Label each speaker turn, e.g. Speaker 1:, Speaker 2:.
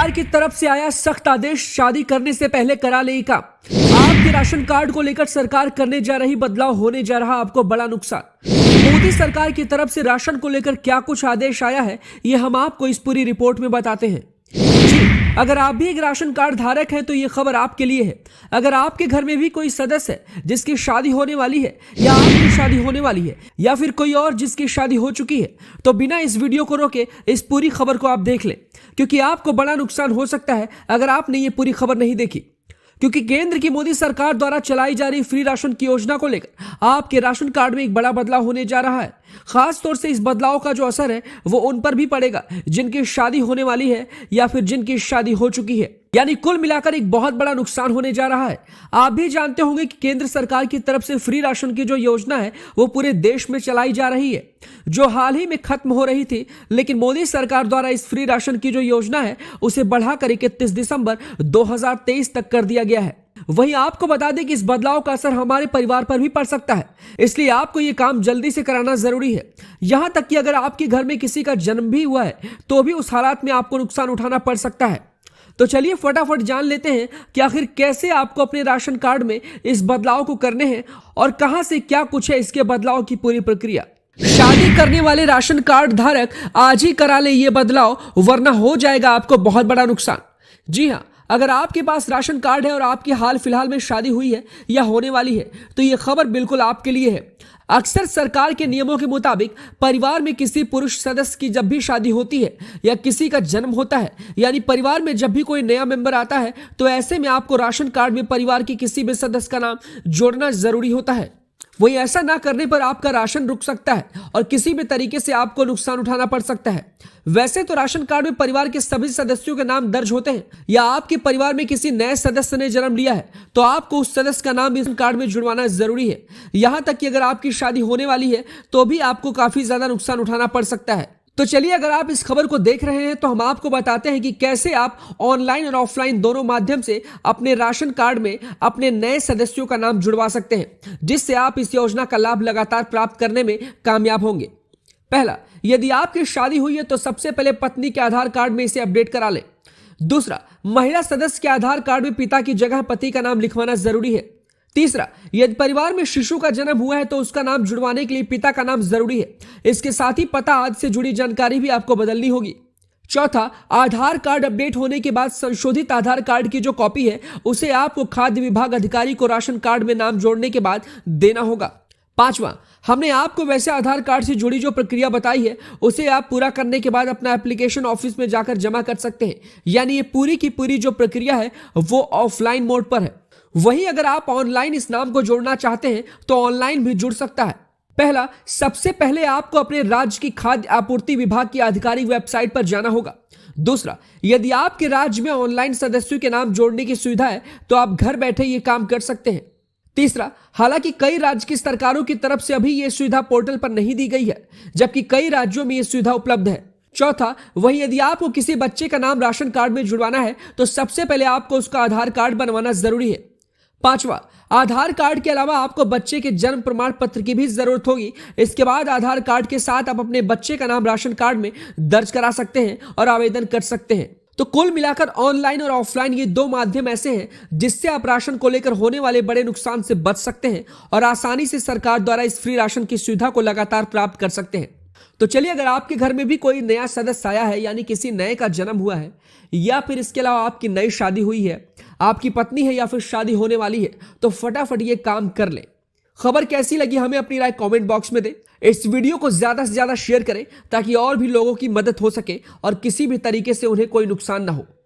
Speaker 1: सरकार की तरफ से आया सख्त आदेश, शादी करने से पहले करा ले ये काम। आपके राशन कार्ड को लेकर सरकार करने जा रही बदलाव, होने जा रहा आपको बड़ा नुकसान। मोदी सरकार की तरफ से राशन को लेकर क्या कुछ आदेश आया है, ये हम आपको इस पूरी रिपोर्ट में बताते हैं। अगर आप भी एक राशन कार्ड धारक हैं तो ये खबर आपके लिए है। अगर आपके घर में भी कोई सदस्य है जिसकी शादी होने वाली है, या आपकी शादी होने वाली है, या फिर कोई और जिसकी शादी हो चुकी है, तो बिना इस वीडियो को रोके इस पूरी खबर को आप देख लें, क्योंकि आपको बड़ा नुकसान हो सकता है अगर आपने ये पूरी खबर नहीं देखी। क्योंकि केंद्र की मोदी सरकार द्वारा चलाई जा रही फ्री राशन की योजना को लेकर आपके राशन कार्ड में एक बड़ा बदलाव होने जा रहा है। खास तौर से इस बदलाव का जो असर है वो उन पर भी पड़ेगा जिनकी शादी होने वाली है या फिर जिनकी शादी हो चुकी है। यानी कुल मिलाकर एक बहुत बड़ा नुकसान होने जा रहा है। आप भी जानते होंगे कि केंद्र सरकार की तरफ से फ्री राशन की जो योजना है वो पूरे देश में चलाई जा रही है, जो हाल ही में खत्म हो रही थी, लेकिन मोदी सरकार द्वारा इस फ्री राशन की जो योजना है उसे बढ़ाकर 31 दिसंबर 2023 तक कर दिया गया है। वहीं आपको बता दें कि इस बदलाव का असर हमारे परिवार पर भी पड़ सकता है, इसलिए आपको यह काम जल्दी से कराना जरूरी है। यहां तक कि अगर आपके घर में किसी का जन्म भी हुआ है तो भी उस हालात में आपको नुकसान उठाना पड़ सकता है। तो चलिए फटाफट जान लेते हैं कि आखिर कैसे आपको अपने राशन कार्ड में इस बदलाव को करने हैं और कहां से क्या कुछ है इसके बदलाव की पूरी प्रक्रिया। शादी करने वाले राशन कार्ड धारक आज ही करा ले ये बदलाव, वरना हो जाएगा आपको बहुत बड़ा नुकसान। जी हां, अगर आपके पास राशन कार्ड है और आपकी हाल फिलहाल में शादी हुई है या होने वाली है तो यह खबर बिल्कुल आपके लिए है। अक्सर सरकार के नियमों के मुताबिक परिवार में किसी पुरुष सदस्य की जब भी शादी होती है या किसी का जन्म होता है, यानी परिवार में जब भी कोई नया मेंबर आता है, तो ऐसे में आपको राशन कार्ड में परिवार के किसी भी सदस्य का नाम जोड़ना जरूरी होता है। वहीं ऐसा ना करने पर आपका राशन रुक सकता है और किसी भी तरीके से आपको नुकसान उठाना पड़ सकता है। वैसे तो राशन कार्ड में परिवार के सभी सदस्यों के नाम दर्ज होते हैं, या आपके परिवार में किसी नए सदस्य ने जन्म लिया है तो आपको उस सदस्य का नाम इस कार्ड में जुड़वाना जरूरी है। यहां तक कि अगर आपकी शादी होने वाली है तो भी आपको काफी ज्यादा नुकसान उठाना पड़ सकता है। तो चलिए, अगर आप इस खबर को देख रहे हैं तो हम आपको बताते हैं कि कैसे आप ऑनलाइन और ऑफलाइन दोनों माध्यम से अपने राशन कार्ड में अपने नए सदस्यों का नाम जुड़वा सकते हैं, जिससे आप इस योजना का लाभ लगातार प्राप्त करने में कामयाब होंगे। पहला, यदि आपकी शादी हुई है तो सबसे पहले पत्नी के आधार कार्ड में इसे अपडेट करा लें। दूसरा, महिला सदस्य के आधार कार्ड में पिता की जगह पति का नाम लिखवाना जरूरी है। तीसरा, यदि परिवार में शिशु का जन्म हुआ है तो उसका नाम जुड़वाने के लिए पिता का नाम जरूरी है। इसके साथ ही पता आदि से जुड़ी जानकारी भी आपको बदलनी होगी। चौथा, आधार कार्ड अपडेट होने के बाद संशोधित आधार कार्ड की जो कॉपी है उसे आपको खाद्य विभाग अधिकारी को राशन कार्ड में नाम जोड़ने के बाद देना होगा। पांचवा, हमने आपको वैसे आधार कार्ड से जुड़ी जो प्रक्रिया बताई है उसे आप पूरा करने के बाद अपना एप्लीकेशन ऑफिस में जाकर जमा कर सकते हैं। यानी ये पूरी की पूरी जो प्रक्रिया है वो ऑफलाइन मोड पर है। वहीं अगर आप ऑनलाइन इस नाम को जोड़ना चाहते हैं तो ऑनलाइन भी जुड़ सकता है। पहला, सबसे पहले आपको अपने राज्य की खाद्य आपूर्ति विभाग की आधिकारिक वेबसाइट पर जाना होगा। दूसरा, यदि आपके राज्य में ऑनलाइन सदस्यों के नाम जोड़ने की सुविधा है तो आप घर बैठे ये काम कर सकते हैं। तीसरा, हालांकि कई राज्य की सरकारों की तरफ से अभी यह सुविधा पोर्टल पर नहीं दी गई है, जबकि कई राज्यों में यह सुविधा उपलब्ध है। चौथा, वहीं यदि आपको किसी बच्चे का नाम राशन कार्ड में जुड़वाना है तो सबसे पहले आपको उसका आधार कार्ड बनवाना जरूरी है। पांचवा, आधार कार्ड के अलावा आपको बच्चे के जन्म प्रमाण पत्र की भी जरूरत होगी। इसके बाद आधार कार्ड के साथ आप अपने बच्चे का नाम राशन कार्ड में दर्ज करा सकते हैं और आवेदन कर सकते हैं। तो कुल मिलाकर ऑनलाइन और ऑफलाइन ये दो माध्यम ऐसे हैं जिससे आप राशन को लेकर होने वाले बड़े नुकसान से बच सकते हैं और आसानी से सरकार द्वारा इस फ्री राशन की सुविधा को लगातार प्राप्त कर सकते हैं। तो चलिए, अगर आपके घर में भी कोई नया सदस्य आया है, यानी किसी नए का जन्म हुआ है, या फिर इसके अलावा आपकी नई शादी हुई है, आपकी पत्नी है या फिर शादी होने वाली है, तो फटाफट ये काम कर लें। खबर कैसी लगी हमें अपनी राय कमेंट बॉक्स में दें। इस वीडियो को ज्यादा से ज्यादा शेयर करें ताकि और भी लोगों की मदद हो सके और किसी भी तरीके से उन्हें कोई नुकसान ना हो।